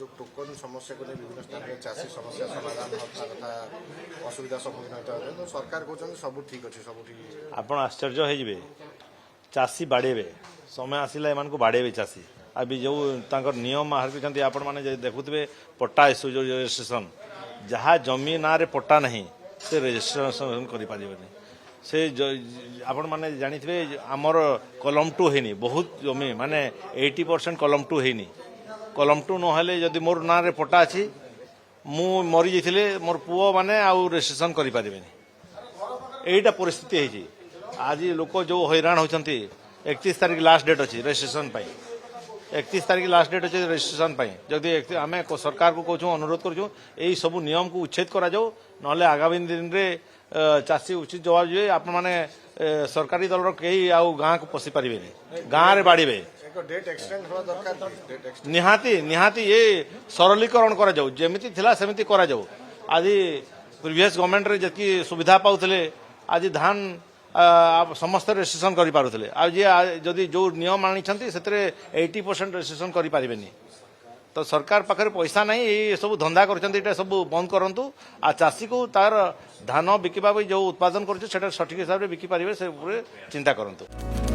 जो टोकन समस्या को विभिन्न स्थान में चाषी समस्या समाधान होता कथा असुविधा सम्मुखीन होता है तो सरकार कहते सब ठीक अच्छे सब ठीक आप आश्चर्य हो चाषी बाड़ेबे समय आसला एम बाड़ेबे चाषी अभी जो नियम बाहर कर आपण मैंने देखुए पट्टा इश्यू जो रजिस्ट्रेशन जहाँ जमी ना रे पट्टा नहीं से रजिस्ट्रेशन करें से आपण मैंने जानी आमर कलम 2 है बहुत जमी माने 80% कलम 2 है कलम 2 नहेले जदि मोर ना रे पट्टा अच्छी मु मरी जाइए मोर पुओ मैंने आउ रजिस्ट्रेशन करें यहीटा परिस्थिति है आज लोक जो हैरान होती 31 तारीख लास्ट डेट अच्छी रजिस्ट्रेशन 31 तारीख लास्ट डेट अच्छे रजिस्ट्रेशन जदि आम सरकार को कहूँ अनुरोध करूँ यही सब नियम को उच्छेद करा जाओ ना आगामी दिन में चाषी उचित जवाब दिए आप मैंने सरकारी दल कई आउ गाँ को पशि पारे गाँव में बाड़े निहाती निहाती ये सरलीकरण करा जाओ जेमिति थिला सेमिति करा जाओ आज प्रीवियस गवर्नमेंट रे जति सुविधा पाउथले आज धान समस्त रजिस्ट्रेशन करि पारुथले आज जदि जो नियम आनी 80% रजिस्ट्रेशन करि पारिबेनी तो सरकार पाखे पैसा नहीं ये सब धंदा कर सब बंद करंतु आ चाषी को तार धान बिकिबा जो उत्पादन कर सठिक हिसाब से बिकी पारे से चिंता करंतु।